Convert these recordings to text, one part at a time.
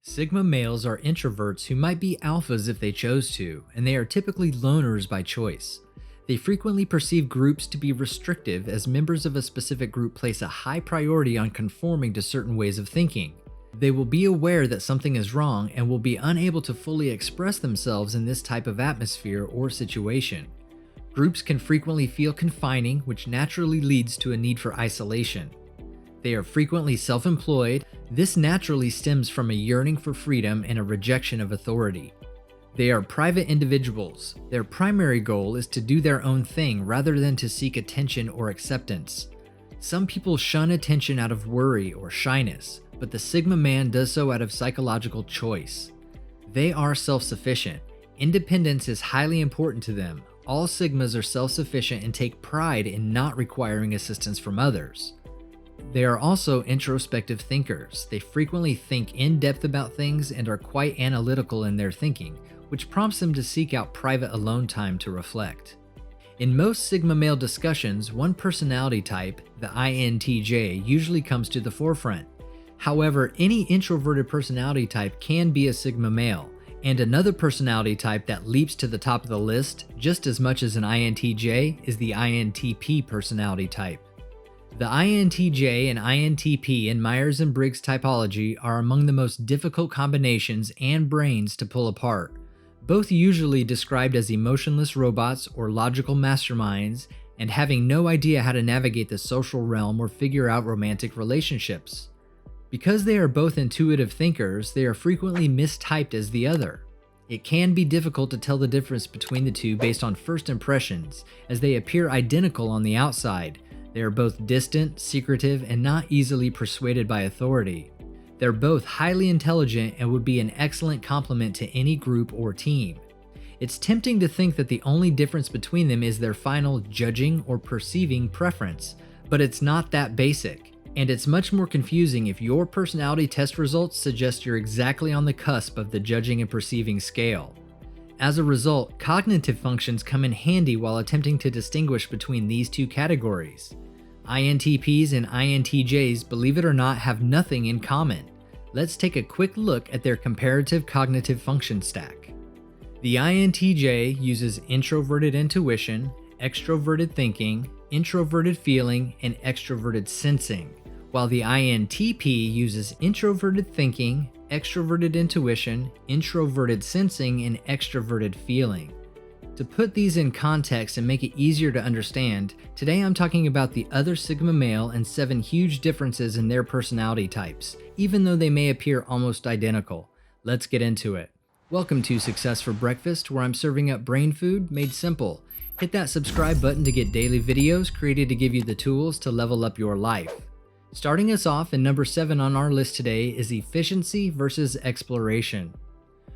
Sigma males are introverts who might be alphas if they chose to, and they are typically loners by choice. They frequently perceive groups to be restrictive as members of a specific group place a high priority on conforming to certain ways of thinking. They will be aware that something is wrong and will be unable to fully express themselves in this type of atmosphere or situation. Groups can frequently feel confining, which naturally leads to a need for isolation. They are frequently self-employed. This naturally stems from a yearning for freedom and a rejection of authority. They are private individuals. Their primary goal is to do their own thing rather than to seek attention or acceptance. Some people shun attention out of worry or shyness, but the Sigma man does so out of psychological choice. They are self-sufficient. Independence is highly important to them. All Sigmas are self-sufficient and take pride in not requiring assistance from others. They are also introspective thinkers. They frequently think in depth about things and are quite analytical in their thinking, which prompts them to seek out private alone time to reflect. In most Sigma male discussions, one personality type, the INTJ, usually comes to the forefront. However, any introverted personality type can be a Sigma male, and another personality type that leaps to the top of the list just as much as an INTJ is the INTP personality type. The INTJ and INTP in Myers-Briggs typology are among the most difficult combinations and brains to pull apart, both usually described as emotionless robots or logical masterminds and having no idea how to navigate the social realm or figure out romantic relationships. Because they are both intuitive thinkers, they are frequently mistyped as the other. It can be difficult to tell the difference between the two based on first impressions, as they appear identical on the outside. They are both distant, secretive, and not easily persuaded by authority. They're both highly intelligent and would be an excellent complement to any group or team. It's tempting to think that the only difference between them is their final judging or perceiving preference, but it's not that basic. And it's much more confusing if your personality test results suggest you're exactly on the cusp of the judging and perceiving scale. As a result, cognitive functions come in handy while attempting to distinguish between these two categories. INTPs and INTJs, believe it or not, have nothing in common. Let's take a quick look at their comparative cognitive function stack. The INTJ uses introverted intuition, extroverted thinking, introverted feeling, and extroverted sensing, while the INTP uses introverted thinking, extroverted intuition, introverted sensing, and extroverted feeling. To put these in context and make it easier to understand, today I'm talking about the other Sigma male and 7 huge differences in their personality types, even though they may appear almost identical. Let's get into it. Welcome to Success for Breakfast, where I'm serving up brain food made simple. Hit that subscribe button to get daily videos created to give you the tools to level up your life. Starting us off, in number 7 on our list today is efficiency versus exploration.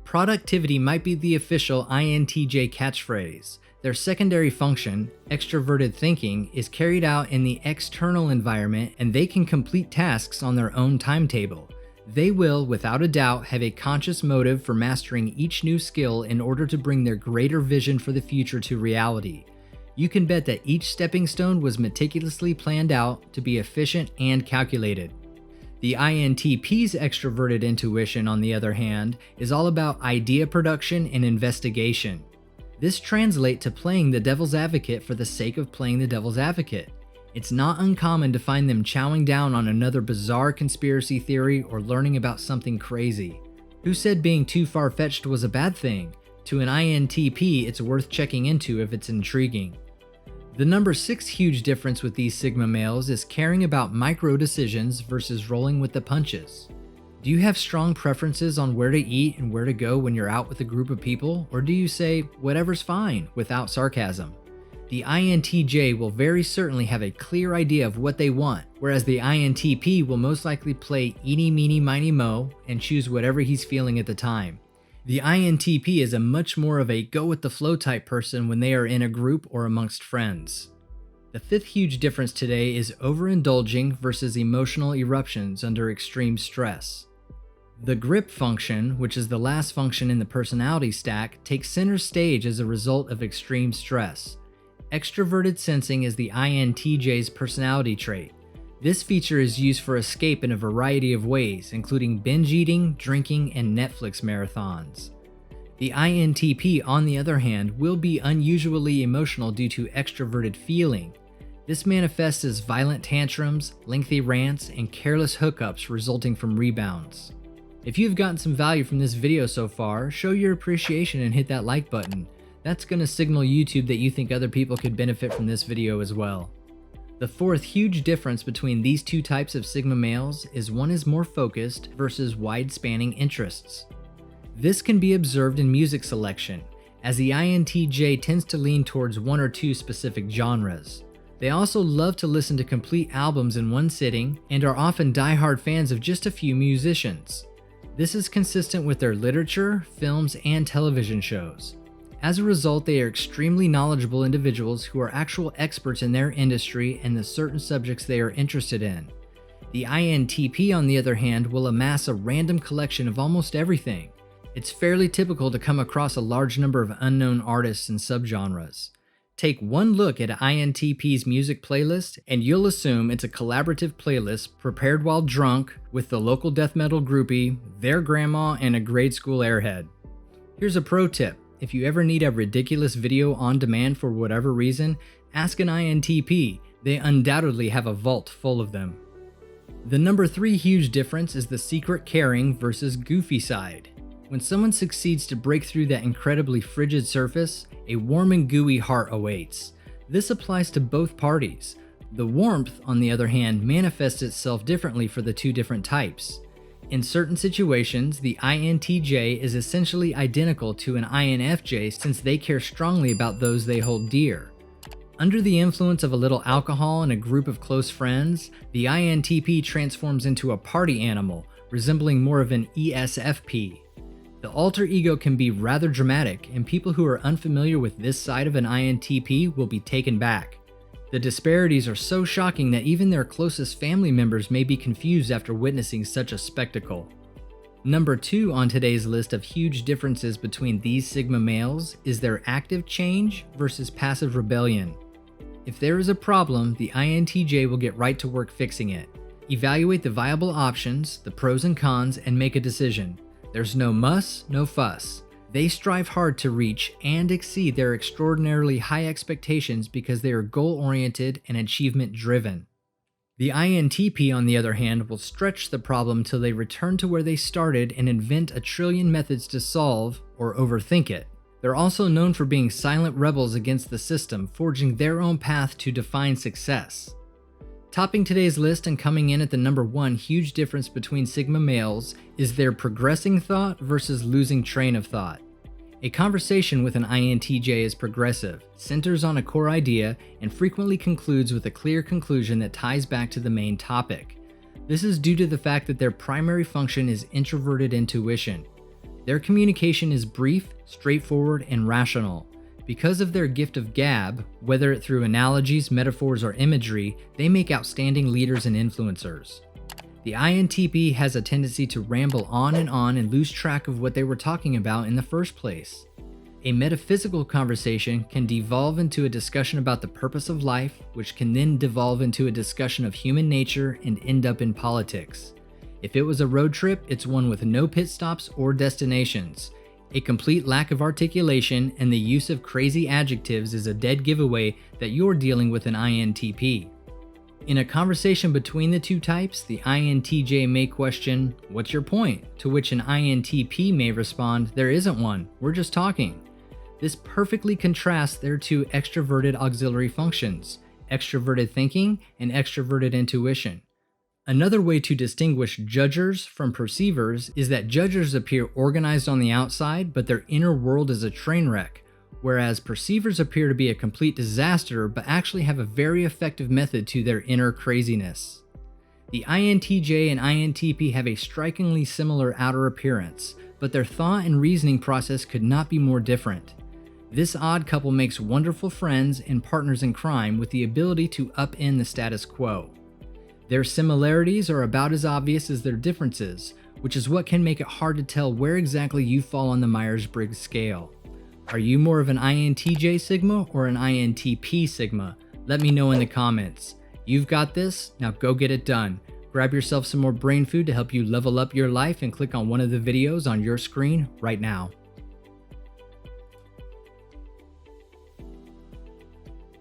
Productivity might be the official INTJ catchphrase. Their secondary function, extroverted thinking, is carried out in the external environment, and they can complete tasks on their own timetable. They will, without a doubt, have a conscious motive for mastering each new skill in order to bring their greater vision for the future to reality. You can bet that each stepping stone was meticulously planned out to be efficient and calculated. The INTP's extroverted intuition, on the other hand, is all about idea production and investigation. This translates to playing the devil's advocate for the sake of playing the devil's advocate. It's not uncommon to find them chowing down on another bizarre conspiracy theory or learning about something crazy. Who said being too far-fetched was a bad thing? To an INTP, it's worth checking into if it's intriguing. The number 6 huge difference with these Sigma males is caring about micro decisions versus rolling with the punches. Do you have strong preferences on where to eat and where to go when you're out with a group of people, or do you say, whatever's fine, without sarcasm? The INTJ will very certainly have a clear idea of what they want, whereas the INTP will most likely play eeny, meeny, miny, mo and choose whatever he's feeling at the time. The INTP is a much more of a go-with-the-flow type person when they are in a group or amongst friends. The 5th huge difference today is overindulging versus emotional eruptions under extreme stress. The grip function, which is the last function in the personality stack, takes center stage as a result of extreme stress. Extroverted sensing is the INTJ's personality trait. This feature is used for escape in a variety of ways, including binge eating, drinking, and Netflix marathons. The INTP, on the other hand, will be unusually emotional due to extroverted feeling. This manifests as violent tantrums, lengthy rants, and careless hookups resulting from rebounds. If you've gotten some value from this video so far, show your appreciation and hit that like button. That's going to signal YouTube that you think other people could benefit from this video as well. The fourth huge difference between these two types of Sigma males is one is more focused versus wide-spanning interests. This can be observed in music selection, as the INTJ tends to lean towards one or two specific genres. They also love to listen to complete albums in one sitting and are often die-hard fans of just a few musicians. This is consistent with their literature, films, and television shows. As a result, they are extremely knowledgeable individuals who are actual experts in their industry and the certain subjects they are interested in. The INTP, on the other hand, will amass a random collection of almost everything. It's fairly typical to come across a large number of unknown artists and subgenres. Take one look at INTP's music playlist and you'll assume it's a collaborative playlist prepared while drunk with the local death metal groupie, their grandma, and a grade school airhead. Here's a pro tip. If you ever need a ridiculous video on demand for whatever reason, ask an INTP. They undoubtedly have a vault full of them. The number 3 huge difference is the secret caring versus goofy side. When someone succeeds to break through that incredibly frigid surface, a warm and gooey heart awaits. This applies to both parties. The warmth, on the other hand, manifests itself differently for the two different types. In certain situations, the INTJ is essentially identical to an INFJ since they care strongly about those they hold dear. Under the influence of a little alcohol and a group of close friends, the INTP transforms into a party animal, resembling more of an ESFP. The alter ego can be rather dramatic, and people who are unfamiliar with this side of an INTP will be taken back. The disparities are so shocking that even their closest family members may be confused after witnessing such a spectacle. Number 2 on today's list of huge differences between these Sigma males is their active change versus passive rebellion. If there is a problem, the INTJ will get right to work fixing it. Evaluate the viable options, the pros and cons, and make a decision. There's no muss, no fuss. They strive hard to reach and exceed their extraordinarily high expectations because they are goal-oriented and achievement-driven. The INTP, on the other hand, will stretch the problem till they return to where they started and invent a trillion methods to solve or overthink it. They're also known for being silent rebels against the system, forging their own path to define success. Topping today's list and coming in at the number 1 huge difference between Sigma males is their progressing thought versus losing train of thought. A conversation with an INTJ is progressive, centers on a core idea, and frequently concludes with a clear conclusion that ties back to the main topic. This is due to the fact that their primary function is introverted intuition. Their communication is brief, straightforward, and rational. Because of their gift of gab, whether through analogies, metaphors, or imagery, they make outstanding leaders and influencers. The INTP has a tendency to ramble on and lose track of what they were talking about in the first place. A metaphysical conversation can devolve into a discussion about the purpose of life, which can then devolve into a discussion of human nature and end up in politics. If it was a road trip, it's one with no pit stops or destinations. A complete lack of articulation and the use of crazy adjectives is a dead giveaway that you're dealing with an INTP. In a conversation between the two types, the INTJ may question, "What's your point?" To which an INTP may respond, "There isn't one, we're just talking." This perfectly contrasts their two extroverted auxiliary functions, extroverted thinking and extroverted intuition. Another way to distinguish judgers from perceivers is that judgers appear organized on the outside, but their inner world is a train wreck, whereas perceivers appear to be a complete disaster but actually have a very effective method to their inner craziness. The INTJ and INTP have a strikingly similar outer appearance, but their thought and reasoning process could not be more different. This odd couple makes wonderful friends and partners in crime with the ability to upend the status quo. Their similarities are about as obvious as their differences, which is what can make it hard to tell where exactly you fall on the Myers-Briggs scale. Are you more of an INTJ Sigma or an INTP Sigma? Let me know in the comments. You've got this, now go get it done. Grab yourself some more brain food to help you level up your life and click on one of the videos on your screen right now.